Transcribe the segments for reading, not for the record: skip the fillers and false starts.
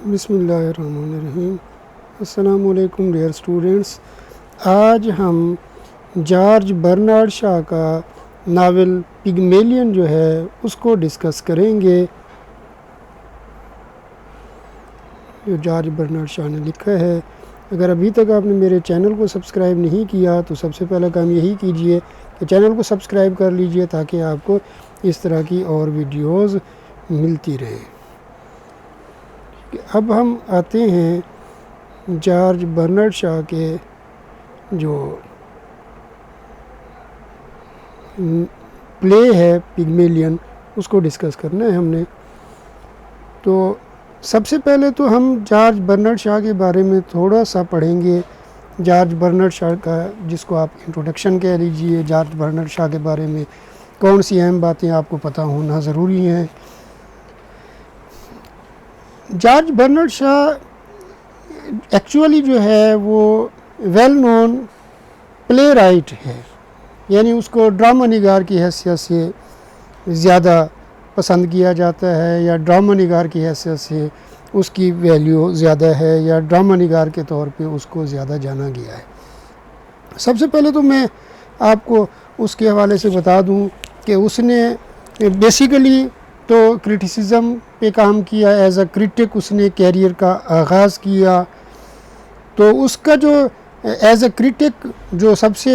بسم اللہ الرحمن الرحیم۔ السلام علیکم ڈیئر اسٹوڈنٹس، آج ہم جارج برنارڈ شاہ کا ناول پگمیلین جو ہے اس کو ڈسکس کریں گے، جو جارج برنارڈ شاہ نے لکھا ہے۔ اگر ابھی تک آپ نے میرے چینل کو سبسکرائب نہیں کیا تو سب سے پہلا کام یہی کیجئے کہ چینل کو سبسکرائب کر لیجئے تاکہ آپ کو اس طرح کی اور ویڈیوز ملتی رہیں۔ اب ہم آتے ہیں جارج برنارڈ شاہ کے جو پلے ہے پگمیلین، اس کو ڈسکس کرنا ہے ہم نے۔ تو سب سے پہلے تو ہم جارج برنارڈ شاہ کے بارے میں تھوڑا سا پڑھیں گے۔ جارج برنارڈ شاہ کا، جس کو آپ انٹروڈکشن کہہ لیجئے، جارج برنارڈ شاہ کے بارے میں کون سی اہم باتیں آپ کو پتہ ہونا ضروری ہیں۔ جارج برنارڈ شاہ ایکچولی جو ہے وہ ویل نون پلے رائٹ ہے، یعنی اس کو ڈرامہ نگار کی حیثیت سے زیادہ پسند کیا جاتا ہے، یا ڈرامہ نگار کی حیثیت سے اس کی ویلیو زیادہ ہے، یا ڈرامہ نگار کے طور پہ اس کو زیادہ جانا گیا ہے۔ سب سے پہلے تو میں آپ کو اس کے حوالے سے بتا دوں کہ اس نے بیسیکلی تو کرٹیسزم پہ کام کیا، ایز اے کرٹک اس نے کیریئر کا آغاز کیا۔ تو اس کا جو ایز اے کرٹک جو سب سے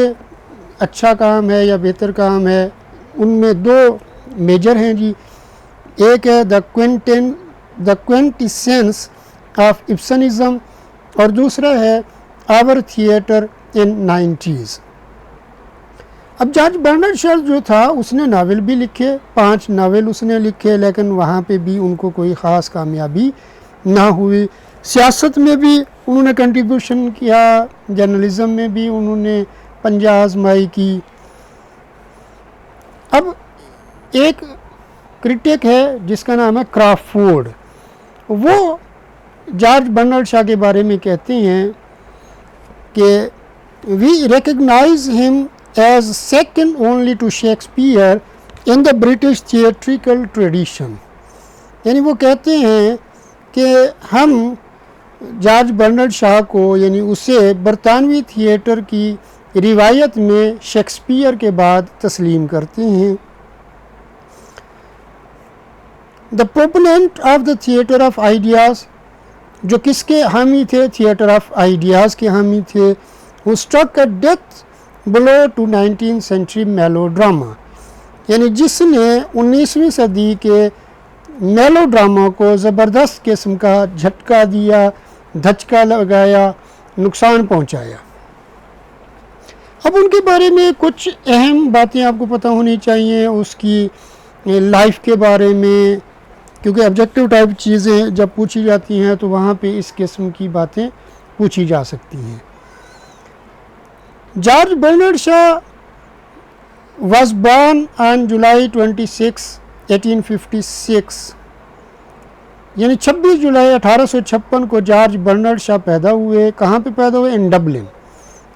اچھا کام ہے یا بہتر کام ہے، ان میں دو میجر ہیں جی۔ ایک ہے دا کوینٹیسنس آف ابسنزم، اور دوسرا ہے آور تھیٹر ان 90s۔ اب جارج برنارڈ شاہ جو تھا اس نے ناول بھی لکھے، 5 ناول اس نے لکھے، لیکن وہاں پہ بھی ان کو کوئی خاص کامیابی نہ ہوئی۔ سیاست میں بھی انہوں نے کنٹریبیوشن کیا، جرنلزم میں بھی انہوں نے پنجہ آزمائی کی۔ اب ایک کرٹک ہے جس کا نام ہے کرافورڈ، وہ جارج برنارڈ شاہ کے بارے میں کہتے ہیں کہ وی ریکگنائز ہم as second only to Shakespeare in the British theatrical tradition۔ یعنی وہ کہتے ہیں کہ ہم جارج برنارڈ شاہ کو، یعنی اسے برطانوی تھیٹر کی روایت میں شیکسپیئر کے بعد تسلیم کرتے ہیں۔ The proponent of the theatre of ideas، جو کس کے حامی تھے؟ تھیٹر آف آئیڈیاز کے حامی تھے۔ who struck a death blow to 19th century melodrama، یعنی جس نے 19ویں صدی کے میلو ڈراما کو زبردست قسم کا جھٹکا دیا، دھچکا لگایا، نقصان پہنچایا۔ اب ان کے بارے میں کچھ اہم باتیں آپ کو پتہ ہونی چاہیے، اس کی لائف کے بارے میں، کیونکہ آبجیکٹیو ٹائپ چیزیں جب پوچھی جاتی ہیں تو وہاں پہ اس قسم کی باتیں پوچھی جا سکتی ہیں۔ George Bernard Shaw was born on July 26, 1856، یعنی 26 جولائی 1856 کو جارج برنارڈ شاہ پیدا ہوئے۔ کہاں پہ پیدا ہوئے؟ ان ڈبلن،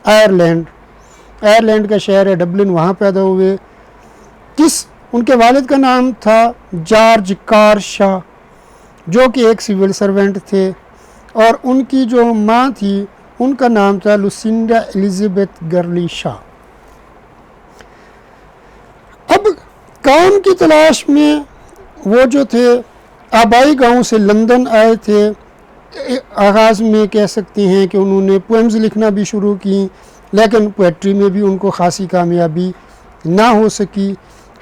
آئرلینڈ کا شہر ہے ڈبلن، وہاں پیدا ہوئے۔ ان کے والد کا نام تھا جارج کار شاہ، جو کہ ایک سول سرونٹ تھے، اور ان کی جو ماں تھی ان کا نام تھا لوسینڈا ایلزبتھ گرلی شاہ۔ اب کام کی تلاش میں وہ جو تھے آبائی گاؤں سے لندن آئے تھے۔ آغاز میں کہہ سکتے ہیں کہ انہوں نے پوئمز لکھنا بھی شروع کی، لیکن پوئٹری میں بھی ان کو خاصی کامیابی نہ ہو سکی۔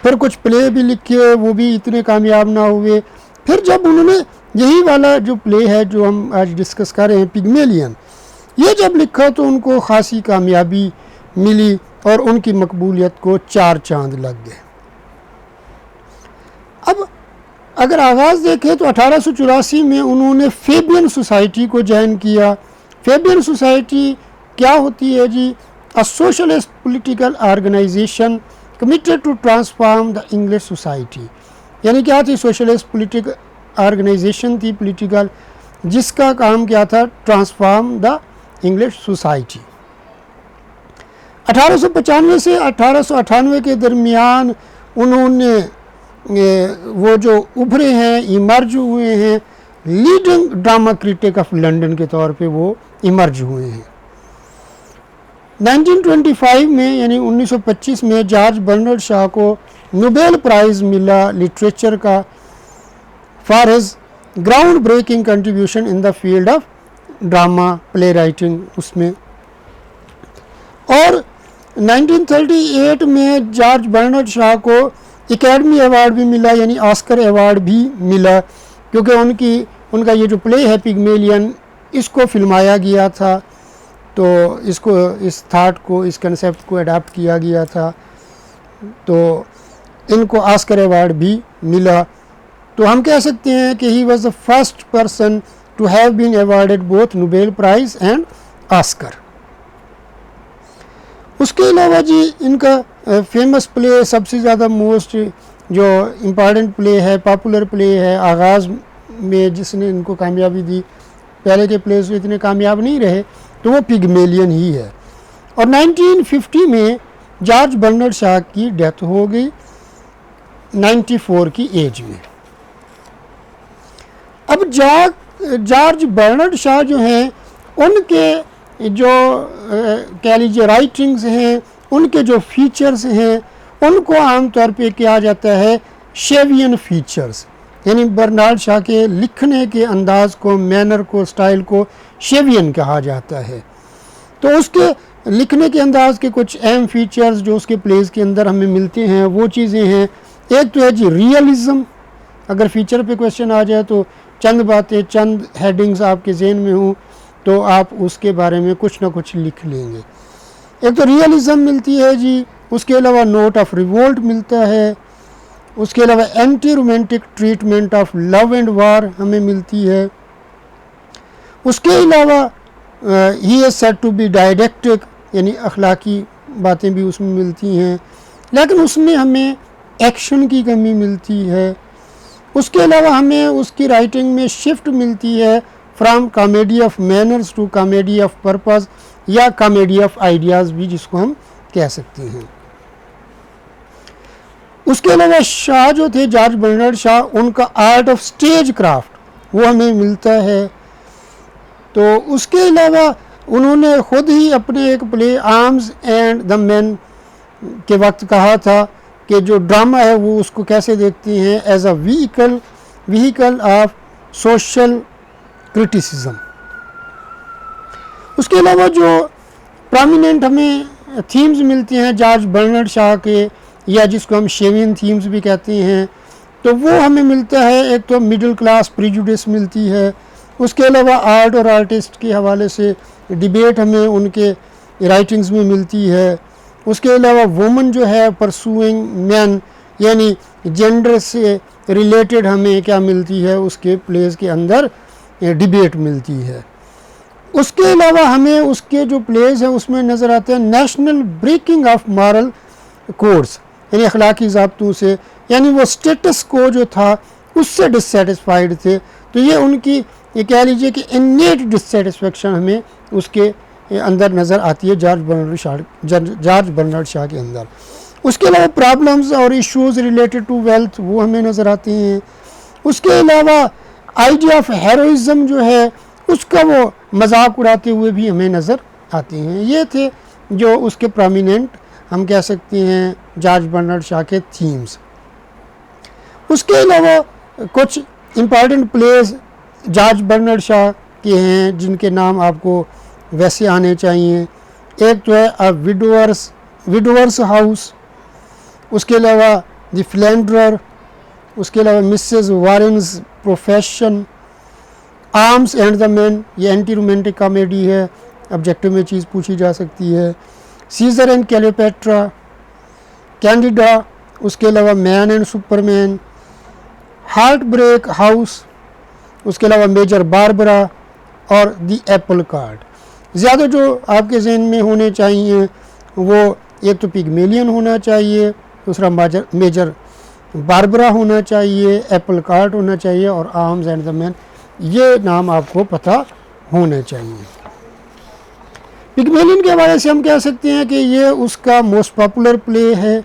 پھر کچھ پلے بھی لکھے، وہ بھی اتنے کامیاب نہ ہوئے۔ پھر جب انہوں نے یہی والا جو پلے ہے جو ہم آج ڈسکس کر رہے ہیں، پگمیلین، یہ جب لکھا تو ان کو خاصی کامیابی ملی اور ان کی مقبولیت کو 4 چاند لگ گئے۔ اب اگر آغاز دیکھیں تو 1884 میں انہوں نے فیبین سوسائٹی کو جوائن کیا۔ فیبین سوسائٹی کیا ہوتی ہے جی؟ A socialist political organisation committed to transform the English society, یعنی کیا تھی؟ سوشلسٹ پولیٹیکل آرگنائزیشن تھی پولیٹیکل، جس کا کام کیا تھا؟ Transform the English society. 1895 سے 1898 کے درمیان انہوں نے وہ جو ابھرے ہیں، ایمرج ہوئے ہیں، leading drama Currituck of London کے طور پہ وہ ایمرج ہوئے ہیں۔ 1925 میں یعنی 1925 میں جارج برنرڈ شاہ کو نوبیل پرائز ملا لٹریچر کا for his ground breaking contribution in the field of drama play writing اس میں۔ اور 1938 میں جارج برنرڈ شاہ کو اکیڈمی ایوارڈ بھی ملا یعنی آسکر ایوارڈ بھی ملا، کیونکہ ان کا یہ جو پلے ہے پگمیلین اس کو فلمایا گیا تھا، تو اس تھاٹ کو اس کنسیپٹ کو اڈاپٹ کیا گیا تھا، تو ان کو آسکر ایوارڈ بھی ملا۔ تو ہم کہہ سکتے ہیں کہ he was the first person to have been awarded both Nobel prize and Oscar. اس کے علاوہ جی ان کا فیمس پلے سب سے زیادہ موسٹ جو امپارٹنٹ پلے ہے، پاپولر پلے ہے آغاز میں جس نے ان کو کامیابی دی، پہلے کے پلیز اتنے کامیاب نہیں رہے، تو وہ پگمیلین ہی ہے۔ اور 1950 میں جارج برنرڈ شاہ کی ڈیتھ ہو گئی 94 کی ایج میں۔ اب جارج برنرڈ شاہ جو ہیں ان کے جو کہہ لیجیے رائٹنگز ہیں، ان کے جو فیچرز ہیں ان کو عام طور پہ کہا جاتا ہے شیوین فیچرز، یعنی برنارڈ شاہ کے لکھنے کے انداز کو، مینر کو، سٹائل کو شیوین کہا جاتا ہے۔ تو اس کے لکھنے کے انداز کے کچھ اہم فیچرز جو اس کے پلیز کے اندر ہمیں ملتے ہیں وہ چیزیں ہیں، ایک تو ہے جی ریئلزم، اگر فیچر پہ کویشچن آ جائے تو چند باتیں، چند ہیڈنگز آپ کے ذہن میں ہوں تو آپ اس کے بارے میں کچھ نہ کچھ لکھ لیں گے۔ ایک تو ریئلزم ملتی ہے جی، اس کے علاوہ نوٹ آف ریولٹ ملتا ہے، اس کے علاوہ anti romantic treatment of love and war ہمیں ملتی ہے، اس کے علاوہ he is said to be didactic یعنی اخلاقی باتیں بھی اس میں ملتی ہیں، لیکن اس میں ہمیں ایکشن کی کمی ملتی ہے۔ اس کے علاوہ ہمیں اس کی رائٹنگ میں شفٹ ملتی ہے from comedy of manners to comedy of purpose یا کامیڈی آف آئیڈیاز بھی جس کو ہم کہہ سکتے ہیں۔ اس کے علاوہ شاہ جو تھے جارج برنرڈ شاہ، ان کا آرٹ آف سٹیج کرافٹ وہ ہمیں ملتا ہے۔ تو اس کے علاوہ انہوں نے خود ہی اپنے ایک پلے آرمز اینڈ دا مین کے وقت کہا تھا کہ جو ڈرامہ ہے وہ اس کو کیسے دیکھتے ہیں، as a vehicle of social criticism. اس کے علاوہ جو پرومیننٹ ہمیں تھیمز ملتے ہیں جارج برنرڈ شاہ کے، یا جس کو ہم شیوین تھیمز بھی کہتے ہیں، تو وہ ہمیں ملتا ہے، ایک تو مڈل کلاس پریجوڈس ملتی ہے، اس کے علاوہ آرٹ اور آرٹسٹ کے حوالے سے ڈیبیٹ ہمیں ان کے رائٹنگز میں ملتی ہے، اس کے علاوہ وومن جو ہے پرسوئنگ مین یعنی جینڈر سے ریلیٹڈ ہمیں کیا ملتی ہے، اس کے پلیز کے اندر ڈیبیٹ ملتی ہے۔ اس کے علاوہ ہمیں اس کے جو پلیز ہیں اس میں نظر آتے ہیں national breaking of moral codes یعنی اخلاقی ضابطوں سے، یعنی وہ سٹیٹس کو جو تھا اس سے ڈسسیٹسفائیڈ تھے، تو یہ ان کی یہ کہہ لیجئے کہ انیٹ ڈسسیٹسفیکشن ہمیں اس کے اندر نظر آتی ہے جارج برنرڈ شاہ کے اندر۔ اس کے علاوہ پرابلمز اور ایشوز ریلیٹڈ ٹو ویلتھ وہ ہمیں نظر آتے ہیں۔ اس کے علاوہ آئیڈیا آف ہیروئزم جو ہے اس کا وہ مذاق اڑاتے ہوئے بھی ہمیں نظر آتے ہیں۔ یہ تھے جو اس کے پرومیننٹ ہم کہہ سکتے ہیں جارج برنرڈ شاہ کے تھیمز۔ اس کے علاوہ کچھ امپارٹنٹ پلیز جارج برنرڈ شاہ کے ہیں جن کے نام آپ کو ویسے آنے چاہیے۔ ایک تو ہے وڈورس ہاؤس، اس کے علاوہ دی فلینڈرر، اس کے علاوہ Mrs Warren's profession, arms and the man یہ اینٹی رومانٹک کامیڈی ہے، آبجیکٹو میں چیز پوچھی جا سکتی ہے، سیزر اینڈ کلیوپیٹرا، کینڈیڈا، اس کے علاوہ man and superman, heartbreak house, اس کے علاوہ میجر باربرا اور دی ایپل کارڈ۔ زیادہ جو آپ کے ذہن میں ہونے چاہیے وہ ایک تو پگمیلین ہونا چاہیے، دوسرا میجر باربرا ہونا چاہیے، ایپل کارٹ ہونا چاہیے اور آرمز اینڈ دا مین، یہ نام آپ کو پتہ ہونے چاہیے۔ پگمیلین کے حوالے سے ہم کہہ سکتے ہیں کہ یہ اس کا موسٹ پاپولر پلے ہے۔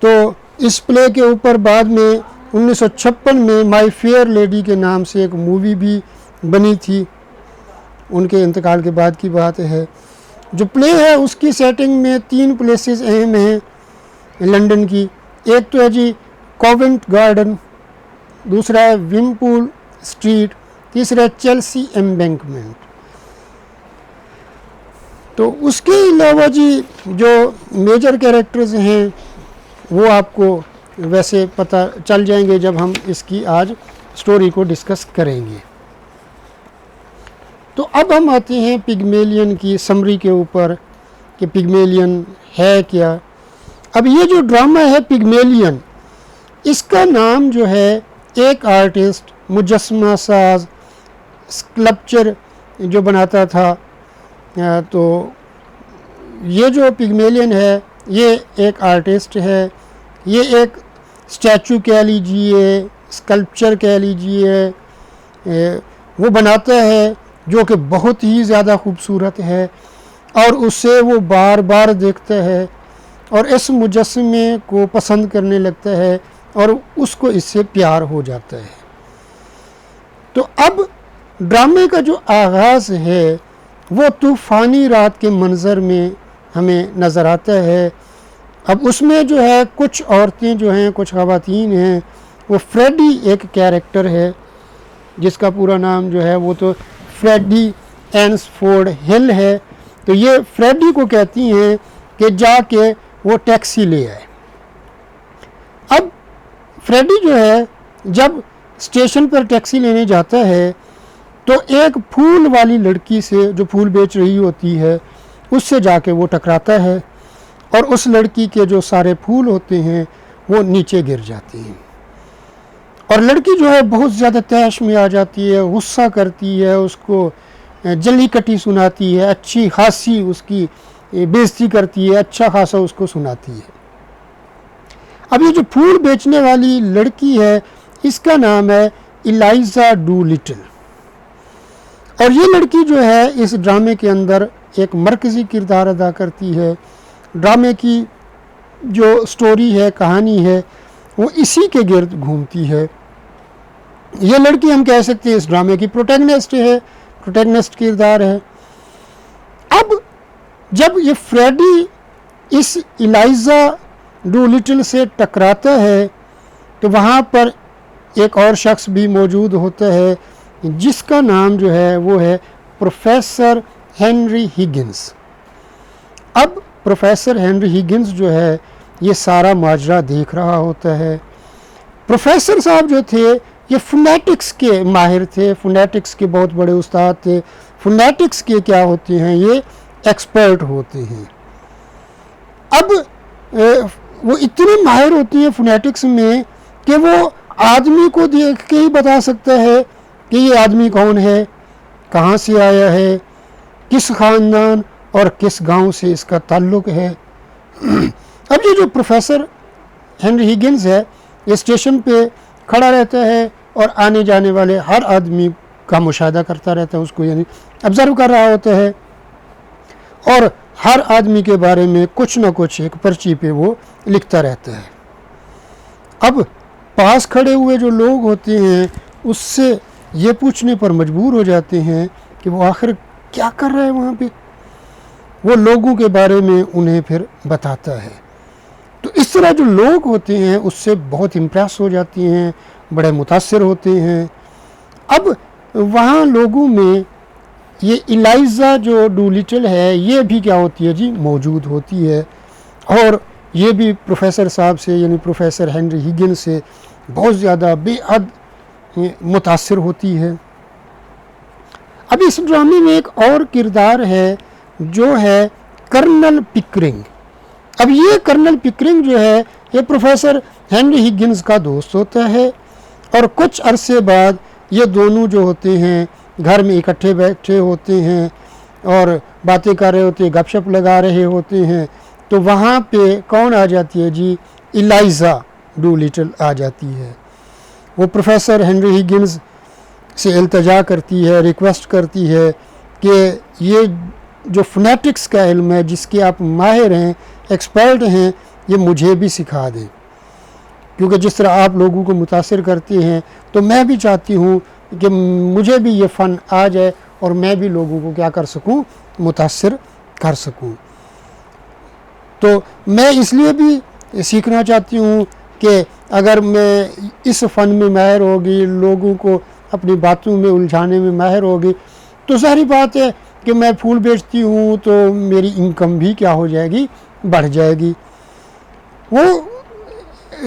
تو اس پلے کے اوپر بعد میں 1956 میں مائی فیئر لیڈی کے نام سے ایک مووی بھی بنی تھی، ان کے انتقال کے بعد کی بات ہے۔ جو پلے ہے اس کی سیٹنگ میں 3 پلیسز اہم ہیں لنڈن کی، ایک تو ہے جی کوونٹ گارڈن، دوسرا ہے ومپول اسٹریٹ، تیسرا ہے چیلسی ایمبینکمنٹ۔ تو اس کے علاوہ جی جو میجر کیریکٹرز ہیں وہ آپ کو ویسے پتہ چل جائیں گے جب ہم اس کی آج سٹوری کو ڈسکس کریں گے۔ تو اب ہم آتے ہیں پگمیلین کی سمری کے اوپر کہ پگمیلین ہے کیا۔ اب یہ جو ڈرامہ ہے پگمیلین، اس کا نام جو ہے ایک آرٹسٹ، مجسمہ ساز، اسکلپچر جو بناتا تھا، تو یہ جو پگمیلین ہے یہ ایک آرٹسٹ ہے، یہ ایک اسٹیچو کہہ لیجیے، اسکلپچر کہہ لیجیے، وہ بناتا ہے جو کہ بہت ہی زیادہ خوبصورت ہے، اور اسے وہ بار بار دیکھتا ہے اور اس مجسمے کو پسند کرنے لگتا ہے اور اس کو اس سے پیار ہو جاتا ہے۔ تو اب ڈرامے کا جو آغاز ہے وہ طوفانی رات کے منظر میں ہمیں نظر آتا ہے۔ اب اس میں جو ہے کچھ عورتیں جو ہیں، کچھ خواتین ہیں، وہ فریڈی ایک کیریکٹر ہے جس کا پورا نام جو ہے وہ تو فریڈی اینسفورڈ ہل ہے۔ تو یہ فریڈی کو کہتی ہیں کہ جا کے وہ ٹیکسی لے آئے۔ اب فریڈی جو ہے جب اسٹیشن پر ٹیکسی لینے جاتا ہے تو ایک پھول والی لڑکی سے جو پھول بیچ رہی ہوتی ہے اس سے جا کے وہ ٹکراتا ہے، اور اس لڑکی کے جو سارے پھول ہوتے ہیں وہ نیچے گر جاتے ہیں، اور لڑکی جو ہے بہت زیادہ طیش میں آ جاتی ہے، غصہ کرتی ہے، اس کو جلی کٹی سناتی ہے، اچھی خاصی اس کی بےعزتی کرتی ہے، اچھا خاصا اس کو سناتی ہے۔ اب یہ جو پھول بیچنے والی لڑکی ہے اس کا نام ہے ایلائزا ڈولٹل، اور یہ لڑکی جو ہے اس ڈرامے کے اندر ایک مرکزی کردار ادا کرتی ہے۔ ڈرامے کی جو سٹوری ہے، کہانی ہے، وہ اسی کے گرد گھومتی ہے۔ یہ لڑکی ہم کہہ سکتے ہیں اس ڈرامے کی پروٹیگنسٹ کردار ہے۔ اب جب یہ فریڈی اس ایلائزا ڈولٹل سے ٹکراتا ہے تو وہاں پر ایک اور شخص بھی موجود ہوتا ہے جس کا نام جو ہے وہ ہے پروفیسر ہنری ہگنز۔ اب پروفیسر ہنری ہگنز جو ہے یہ سارا ماجرا دیکھ رہا ہوتا ہے۔ پروفیسر صاحب جو تھے یہ فونیٹکس کے ماہر تھے، فونیٹکس کے بہت بڑے استاد تھے۔ فونیٹکس کے کیا ہوتے ہیں؟ یہ ایکسپرٹ ہوتے ہیں۔ اب وہ اتنے ماہر ہوتے ہیں فونیٹکس میں کہ وہ آدمی کو دیکھ کے ہی بتا سکتا ہے کہ یہ آدمی کون ہے، کہاں سے آیا ہے، کس خاندان اور کس گاؤں سے اس کا تعلق ہے۔ اب یہ جو پروفیسر ہنری ہگنز ہے یہ اسٹیشن پہ کھڑا رہتا ہے اور آنے جانے والے ہر آدمی کا مشاہدہ کرتا رہتا ہے، اس کو یعنی آبزرو کر رہا ہوتا ہے، اور ہر آدمی کے بارے میں کچھ نہ کچھ ایک پرچی پہ وہ لکھتا رہتا ہے۔ اب پاس کھڑے ہوئے جو لوگ ہوتے ہیں اس سے یہ پوچھنے پر مجبور ہو جاتے ہیں کہ وہ آخر کیا کر رہا ہے وہاں پہ۔ وہ لوگوں کے بارے میں انہیں پھر بتاتا ہے۔ تو اس طرح جو لوگ ہوتے ہیں اس سے بہت امپریس ہو جاتی ہیں، بڑے متاثر ہوتے ہیں۔ اب وہاں لوگوں میں یہ ایلائزا جو ڈولٹل ہے یہ بھی کیا ہوتی ہے جی موجود ہوتی ہے، اور یہ بھی پروفیسر صاحب سے یعنی پروفیسر ہنری ہگنز سے بہت زیادہ بے حد متاثر ہوتی ہے۔ اب اس ڈرامے میں ایک اور کردار ہے جو ہے کرنل پکرنگ۔ اب یہ کرنل پکرنگ جو ہے یہ پروفیسر ہنری ہگنز کا دوست ہوتا ہے، اور کچھ عرصے بعد یہ دونوں جو ہوتے ہیں گھر میں اکٹھے بیٹھے ہوتے ہیں اور باتیں کر رہے ہوتے ہیں، گپ شپ لگا رہے ہوتے ہیں، تو وہاں پہ کون آ جاتی ہے جی ایلائزا ڈولٹل آ جاتی ہے۔ وہ پروفیسر ہنری ہگنز سے التجا کرتی ہے، ریکویسٹ کرتی ہے کہ یہ جو فونیٹکس کا علم ہے جس کے آپ ماہر ہیں، ایکسپرٹ ہیں، یہ مجھے بھی سکھا دیں۔ کیونکہ جس طرح آپ لوگوں کو متاثر کرتے ہیں تو میں بھی چاہتی ہوں کہ مجھے بھی یہ فن آ جائے اور میں بھی لوگوں کو کیا کر سکوں، متاثر کر سکوں۔ تو میں اس لیے بھی سیکھنا چاہتی ہوں کہ اگر میں اس فن میں ماہر ہوگی، لوگوں کو اپنی باتوں میں الجھانے میں ماہر ہوگی، تو ظاہری بات ہے کہ میں پھول بیچتی ہوں تو میری انکم بھی کیا ہو جائے گی، بڑھ جائے گی۔ وہ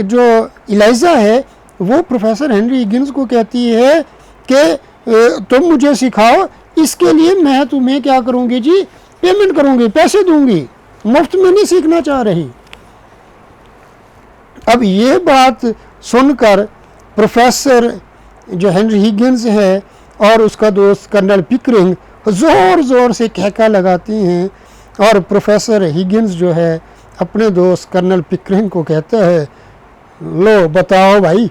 جو ایلائزا ہے وہ پروفیسر ہنری ہگنز کو کہتی ہے کہ تم مجھے سکھاؤ، اس کے لیے میں تمہیں کیا کروں گی جی، پیمنٹ کروں گی، پیسے دوں گی، مفت میں نہیں سیکھنا چاہ رہی۔ اب یہ بات سن کر پروفیسر جو ہنری ہگنز ہے اور اس کا دوست کرنل پکرنگ زور زور سے کہکا لگاتے ہیں، اور پروفیسر ہگنز جو ہے اپنے دوست کرنل پکرنگ کو کہتا ہے، لو بتاؤ بھائی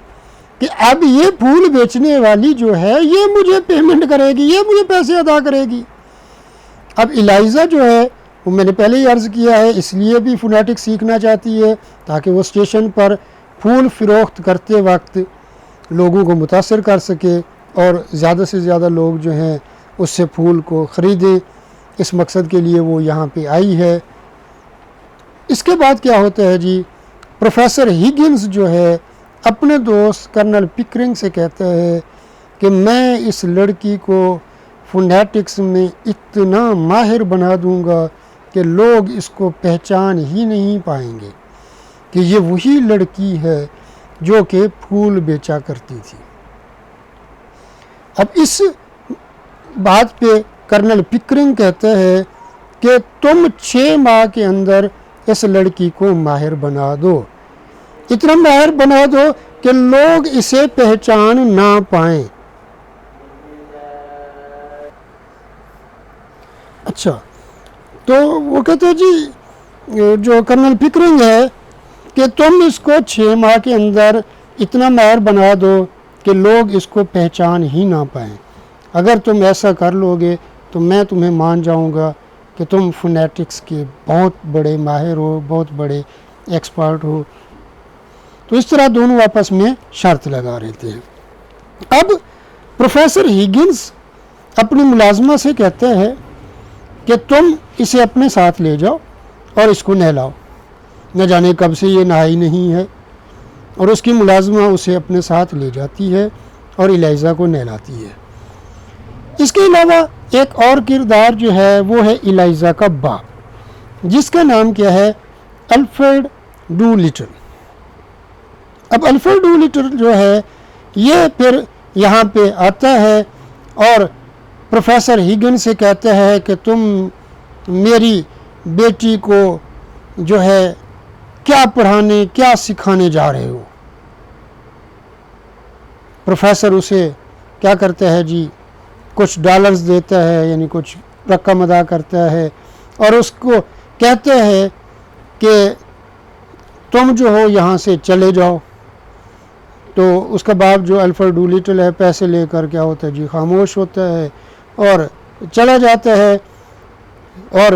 کہ اب یہ پھول بیچنے والی جو ہے یہ مجھے پیمنٹ کرے گی، یہ مجھے پیسے ادا کرے گی۔ اب ایلائزا جو ہے وہ میں نے پہلے ہی عرض کیا ہے اس لیے بھی فونیٹکس سیکھنا چاہتی ہے تاکہ وہ اسٹیشن پر پھول فروخت کرتے وقت لوگوں کو متاثر کر سکے اور زیادہ سے زیادہ لوگ جو ہیں اس سے پھول کو خریدیں۔ اس مقصد کے لیے وہ یہاں پہ آئی ہے۔ اس کے بعد کیا ہوتا ہے جی، پروفیسر ہگنز جو ہے اپنے دوست کرنل پکرنگ سے کہتا ہے کہ میں اس لڑکی کو فونیٹکس میں اتنا ماہر بنا دوں گا کہ لوگ اس کو پہچان ہی نہیں پائیں گے کہ یہ وہی لڑکی ہے جو کہ پھول بیچا کرتی تھی۔ اب اس بات پہ کرنل پکرنگ کہتا ہے کہ تم 6 ماہ کے اندر اس لڑکی کو ماہر بنا دو، اتنا ماہر بنا دو کہ لوگ اسے پہچان نہ پائیں۔ اچھا، تو وہ کہتے ہیں جی جو کرنل پکرنگ ہے کہ تم اس کو 6 ماہ کے اندر اتنا ماہر بنا دو کہ لوگ اس کو پہچان ہی نہ پائیں۔ اگر تم ایسا کر لو گے تو میں تمہیں مان جاؤں گا کہ تم فونیٹکس کے بہت بڑے ماہر ہو، بہت بڑے ایکسپرٹ ہو۔ تو اس طرح دونوں آپس میں شرط لگا رہتے ہیں۔ اب پروفیسر ہگنز اپنی ملازمہ سے کہتا ہے کہ تم اسے اپنے ساتھ لے جاؤ اور اس کو نہلاؤ، نہ جانے کب سے یہ نہائی نہیں ہے، اور اس کی ملازمہ اسے اپنے ساتھ لے جاتی ہے اور ایلائزا کو نہلاتی ہے۔ اس کے علاوہ ایک اور کردار جو ہے وہ ہے ایلائزا کا باپ، جس کا نام کیا ہے، الفریڈ ڈولٹل۔ اب الفریڈ ڈولٹل جو ہے یہ پھر یہاں پہ آتا ہے اور پروفیسر ہگن سے کہتا ہے کہ تم میری بیٹی کو جو ہے کیا پڑھانے، کیا سکھانے جا رہے ہو۔ پروفیسر اسے کیا کرتا ہے جی، کچھ ڈالرز دیتا ہے، یعنی کچھ رقم ادا کرتا ہے، اور اس کو کہتا ہے کہ تم جو ہو یہاں سے چلے جاؤ۔ تو اس کا باپ جو الفریڈ ڈولٹل ہے پیسے لے کر کیا ہوتا ہے جی، خاموش ہوتا ہے اور چلا جاتا ہے۔ اور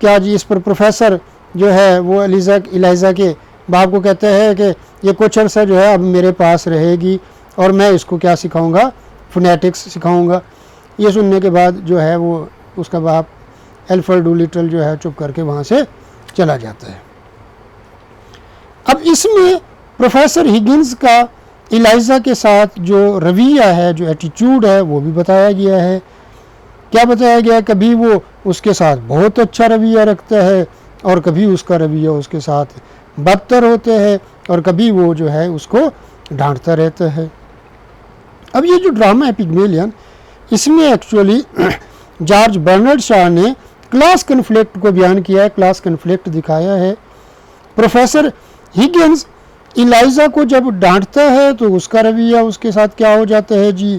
کیا جی اس پر پروفیسر جو ہے وہ ایلائزا کے باپ کو کہتا ہے کہ یہ کچھ عرصہ جو ہے اب میرے پاس رہے گی اور میں اس کو کیا سکھاؤں گا، فونیٹکس سکھاؤں گا۔ یہ سننے کے بعد جو ہے وہ اس کا باپ الفریڈ ڈولٹل جو ہے چپ کر کے وہاں سے چلا جاتا ہے۔ اب اس میں پروفیسر ہگنز کا ایلائزا کے ساتھ جو رویہ ہے، جو ایٹیچیوڈ ہے، وہ بھی بتایا گیا ہے۔ کیا بتایا گیا ہے؟ کبھی وہ اس کے ساتھ بہت اچھا رویہ رکھتا ہے اور کبھی اس کا رویہ اس کے ساتھ بدتر ہوتا ہے، اور کبھی وہ جو ہے اس کو ڈانٹتا رہتا ہے۔ اب یہ جو ڈرامہ ہے پگمیلین، اس میں ایکچولی جارج برنرڈ شاہ نے کلاس کنفلکٹ کو بیان کیا ہے، کلاس کنفلکٹ دکھایا ہے۔ پروفیسر ہگنز ایلائزا کو جب ڈانٹتا ہے تو اس کا رویہ اس کے ساتھ کیا ہو جاتا ہے جی،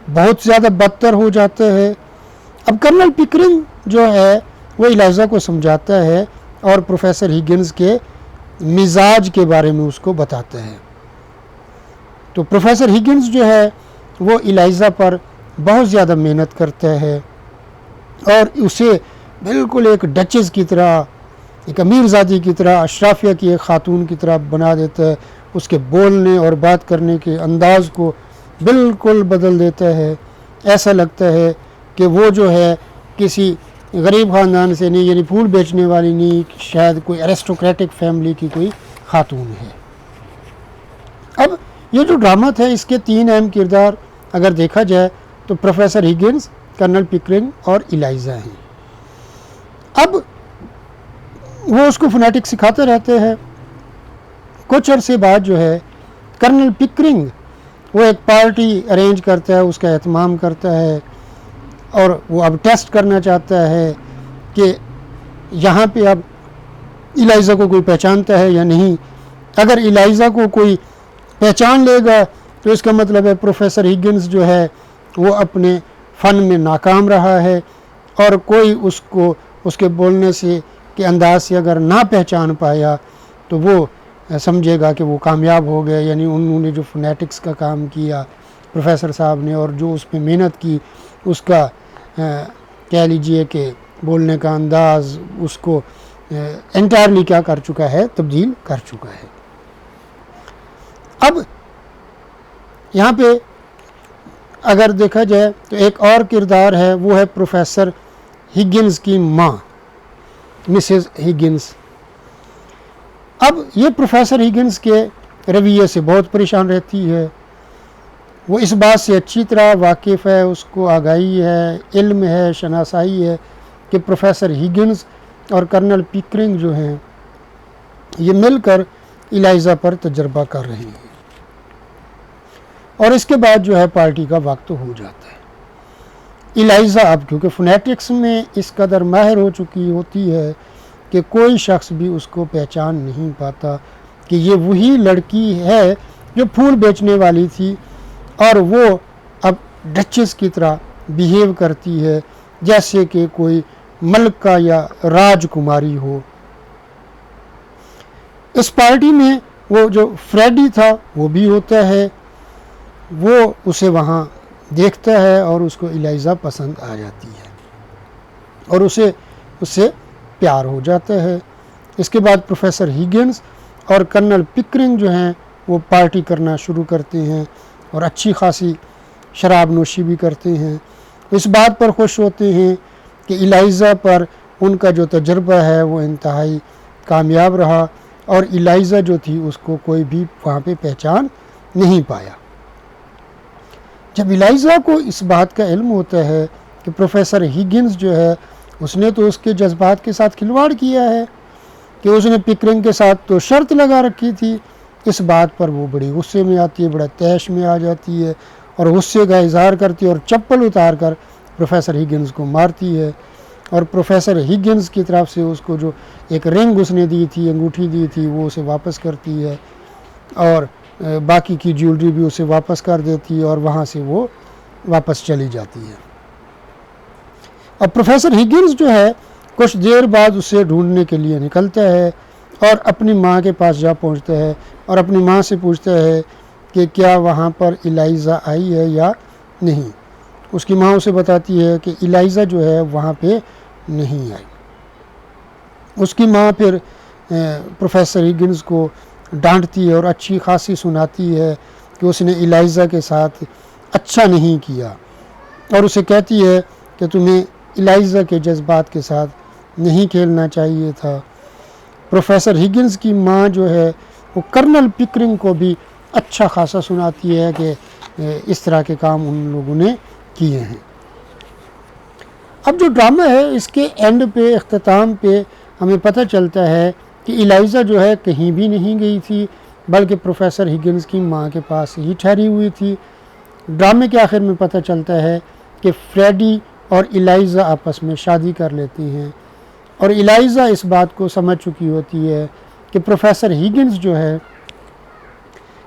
بہت زیادہ بدتر ہو جاتا ہے۔ اب کرنل پکرنگ جو ہے وہ ایلائزا کو سمجھاتا ہے اور پروفیسر ہگنز کے مزاج کے بارے میں اس کو بتاتا ہے۔ تو پروفیسر ہگنز جو ہے وہ ایلائزا پر بہت زیادہ محنت کرتا ہے اور اسے بالکل ایک ڈچز کی طرح ایک امیر زادی کی طرح، اشرافیہ کی ایک خاتون کی طرح بنا دیتا ہے، اس کے بولنے اور بات کرنے کے انداز کو بالکل بدل دیتا ہے. ایسا لگتا ہے کہ وہ جو ہے کسی غریب خاندان سے نہیں، یعنی پھول بیچنے والی نہیں، شاید کوئی ایرسٹوکریٹک فیملی کی کوئی خاتون ہے. اب یہ جو ڈرامہ تھا اس کے 3 اہم کردار اگر دیکھا جائے تو پروفیسر ہگنس، کرنل پکرنگ اور ایلائزا ہیں. اب وہ اس کو فونیٹک سکھاتے رہتے ہیں. کچھ عرصے بعد جو ہے کرنل پکرنگ وہ ایک پارٹی ارینج کرتا ہے، اس کا اہتمام کرتا ہے، اور وہ اب ٹیسٹ کرنا چاہتا ہے کہ یہاں پہ اب ایلائزا کو کوئی پہچانتا ہے یا نہیں. اگر ایلائزا کو کوئی پہچان لے گا تو اس کا مطلب ہے پروفیسر ہگنس جو ہے وہ اپنے فن میں ناکام رہا ہے، اور کوئی اس کو اس کے بولنے سے کے انداز سے اگر نہ پہچان پایا تو وہ سمجھے گا کہ وہ کامیاب ہو گئے. یعنی انہوں نے جو فونیٹکس کا کام کیا پروفیسر صاحب نے، اور جو اس پہ محنت کی، اس کا کہہ لیجئے کہ بولنے کا انداز اس کو انٹائرلی کیا کر چکا ہے، تبدیل کر چکا ہے. اب یہاں پہ اگر دیکھا جائے تو ایک اور کردار ہے، وہ ہے پروفیسر ہگنس کی ماں، مسز ہگنس. اب یہ پروفیسر ہگنس کے رویے سے بہت پریشان رہتی ہے. وہ اس بات سے اچھی طرح واقف ہے، اس کو آگاہی ہے، علم ہے، شناسائی ہے کہ پروفیسر ہگنس اور کرنل پکرنگ جو ہیں یہ مل کر ایلائزا پر تجربہ کر رہے ہیں. اور اس کے بعد جو ہے پارٹی کا وقت ہو جاتا ہے. ایلائزا اب کیونکہ فونیٹکس میں اس قدر ماہر ہو چکی ہوتی ہے کہ کوئی شخص بھی اس کو پہچان نہیں پاتا کہ یہ وہی لڑکی ہے جو پھول بیچنے والی تھی، اور وہ اب ڈچس کی طرح بیہیو کرتی ہے جیسے کہ کوئی ملکہ یا راج کماری ہو. اس پارٹی میں وہ جو فریڈی تھا وہ بھی ہوتا ہے، وہ اسے وہاں دیکھتا ہے اور اس کو ایلائزا پسند آ جاتی ہے اور اس سے پیار ہو جاتا ہے. اس کے بعد پروفیسر ہگنس اور کرنل پکرنگ جو ہیں وہ پارٹی کرنا شروع کرتے ہیں اور اچھی خاصی شراب نوشی بھی کرتے ہیں. اس بات پر خوش ہوتے ہیں کہ ایلائزا پر ان کا جو تجربہ ہے وہ انتہائی کامیاب رہا، اور ایلائزا جو تھی اس کو کوئی بھی وہاں پہ پہچان نہیں پایا. جب ایلائزا کو اس بات کا علم ہوتا ہے کہ پروفیسر ہگنس جو ہے اس نے تو اس کے جذبات کے ساتھ کھلواڑ کیا ہے، کہ اس نے پکرنگ کے ساتھ تو شرط لگا رکھی تھی، اس بات پر وہ بڑی غصے میں آتی ہے، بڑا طیش میں آ جاتی ہے اور غصے کا اظہار کرتی ہے اور چپل اتار کر پروفیسر ہگنس کو مارتی ہے. اور پروفیسر ہگنس کی طرف سے اس کو جو ایک رنگ اس نے دی تھی، انگوٹھی دی تھی، وہ اسے واپس کرتی ہے اور باقی کی جیولری بھی اسے واپس کر دیتی ہے اور وہاں سے وہ واپس چلی جاتی ہے. اب پروفیسر ہگنس جو ہے کچھ دیر بعد اسے ڈھونڈنے کے لیے نکلتا ہے اور اپنی ماں کے پاس جا پہنچتا ہے اور اپنی ماں سے پوچھتا ہے کہ کیا وہاں پر ایلائزا آئی ہے یا نہیں. اس کی ماں اسے بتاتی ہے کہ ایلائزا جو ہے وہاں پہ نہیں آئی. اس کی ماں پھر پروفیسر ہگنس کو ڈانٹتی ہے اور اچھی خاصی سناتی ہے کہ اس نے ایلائزا کے ساتھ اچھا نہیں کیا، اور اسے کہتی ہے کہ تمہیں ایلائزا کے جذبات کے ساتھ نہیں کھیلنا چاہیے تھا. پروفیسر ہگنس کی ماں جو ہے وہ کرنل پکرنگ کو بھی اچھا خاصا سناتی ہے کہ اس طرح کے کام ان لوگوں نے کیے ہیں. اب جو ڈرامہ ہے اس کے اینڈ پہ، اختتام پہ ہمیں پتہ چلتا ہے کہ ایلائزا جو ہے کہیں بھی نہیں گئی تھی بلکہ پروفیسر ہگنس کی ماں کے پاس ہی ٹھہری ہوئی تھی. ڈرامے کے آخر میں پتہ چلتا ہے کہ فریڈی اور ایلائزا آپس میں شادی کر لیتے ہیں، اور ایلائزا اس بات کو سمجھ چکی ہوتی ہے کہ پروفیسر ہگنس جو ہے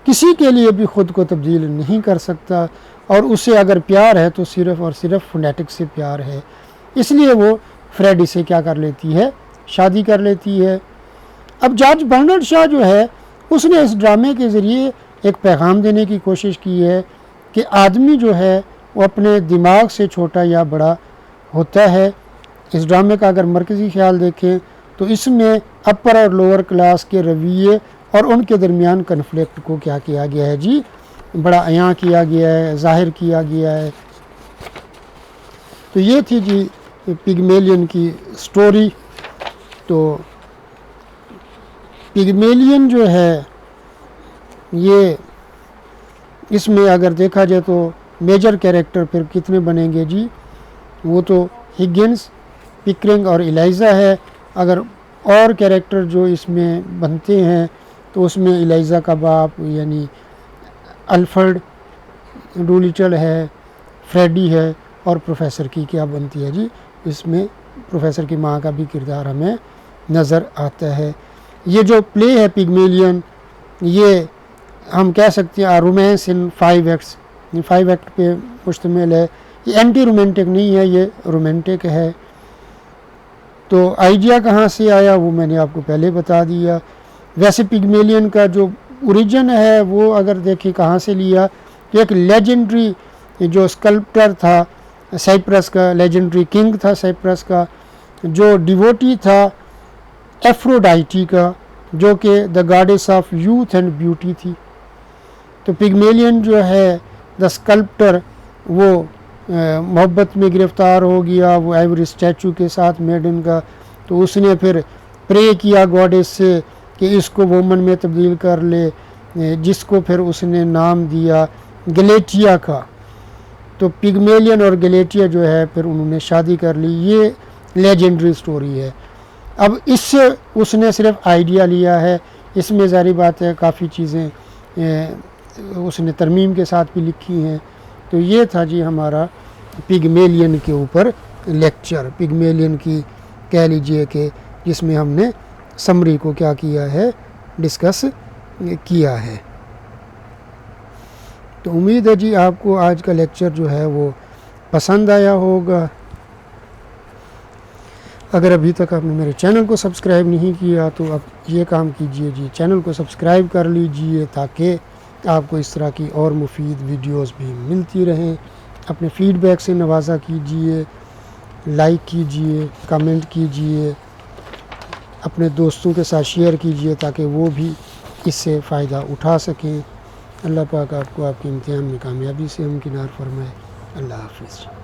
کسی کے لیے بھی خود کو تبدیل نہیں کر سکتا، اور اسے اگر پیار ہے تو صرف اور صرف فونیٹکس سے پیار ہے. اس لیے وہ فریڈی سے کیا کر لیتی ہے، شادی کر لیتی ہے. اب جارج برنارڈ شاہ جو ہے اس نے اس ڈرامے کے ذریعے ایک پیغام دینے کی کوشش کی ہے کہ آدمی جو ہے وہ اپنے دماغ سے چھوٹا یا بڑا ہوتا ہے. اس ڈرامے کا اگر مرکزی خیال دیکھیں تو اس میں اپر اور لوور کلاس کے رویے اور ان کے درمیان کنفلکٹ کو کیا کیا گیا ہے جی، بڑا عیاں کیا گیا ہے، ظاہر کیا گیا ہے۔ تو یہ تھی جی پگمیلین کی سٹوری۔ تو پگمیلین جو ہے یہ اس میں اگر دیکھا جائے تو میجر کیریکٹر پھر کتنے بنیں گے جی، وہ تو ہگنس، پکرنگ اور ایلائزا ہے۔ اگر اور کیریکٹر جو اس میں بنتے ہیں تو اس میں ایلائزا کا باپ یعنی الفرڈ ڈولیٹل ہے، فریڈی ہے، اور پروفیسر کی کیا بنتی ہے جی، اس میں پروفیسر کی ماں کا بھی کردار ہمیں نظر آتا ہے۔ یہ جو پلے ہے پگمیلین، یہ ہم کہہ سکتے ہیں رومانس ان 5 ایکٹس، 5 ایکٹ پہ مشتمل ہے۔ یہ اینٹی رومانٹک نہیں ہے، یہ رومانٹک ہے۔ تو آئیڈیا کہاں سے آیا وہ میں نے آپ کو پہلے بتا دیا۔ ویسے پگمیلین کا جو اوریجن ہے وہ اگر دیکھیں کہاں سے لیا، تو ایک لیجنڈری جو اسکلپٹر تھا سائپرس کا، لیجنڈری کنگ تھا سائپرس کا، جو ڈیووٹی تھا ایفروڈائٹی کا، جو کہ the goddess of youth and beauty تھی۔ تو پگمیلین جو ہے دا اسکلپٹر، وہ محبت میں گرفتار ہو گیا وہ ایوری اسٹیچو کے ساتھ میڈن کا، تو اس نے پھر پرے کیا گاڈیس سے کہ اس کو وومن میں تبدیل کر لے، جس کو پھر اس نے نام دیا گلیٹیا کا۔ تو پگمیلین اور گلیٹیا جو ہے پھر انہوں نے شادی کر لی۔ یہ لیجنڈری سٹوری ہے۔ اب اس سے اس نے صرف آئیڈیا لیا ہے، اس میں ظاہری بات ہے کافی چیزیں اس نے ترمیم کے ساتھ بھی لکھی ہیں۔ تو یہ تھا جی ہمارا پگمیلین کے اوپر لیکچر، پگمیلین کی کہہ لیجئے کہ جس میں ہم نے سمری کو کیا کیا ہے، ڈسکس کیا ہے۔ تو امید ہے جی آپ کو آج کا لیکچر جو ہے وہ پسند آیا ہوگا۔ اگر ابھی تک آپ نے میرے چینل کو سبسکرائب نہیں کیا تو اب یہ کام کیجئے جی، چینل کو سبسکرائب کر لیجئے تاکہ آپ کو اس طرح کی اور مفید ویڈیوز بھی ملتی رہیں۔ اپنے فیڈ بیک سے نوازا کیجئے، لائک کیجئے، کمنٹ کیجئے، اپنے دوستوں کے ساتھ شیئر کیجئے تاکہ وہ بھی اس سے فائدہ اٹھا سکیں۔ اللہ پاک آپ کو آپ کے امتحان میں کامیابی سے ہمکنار فرمائے۔ اللہ حافظ۔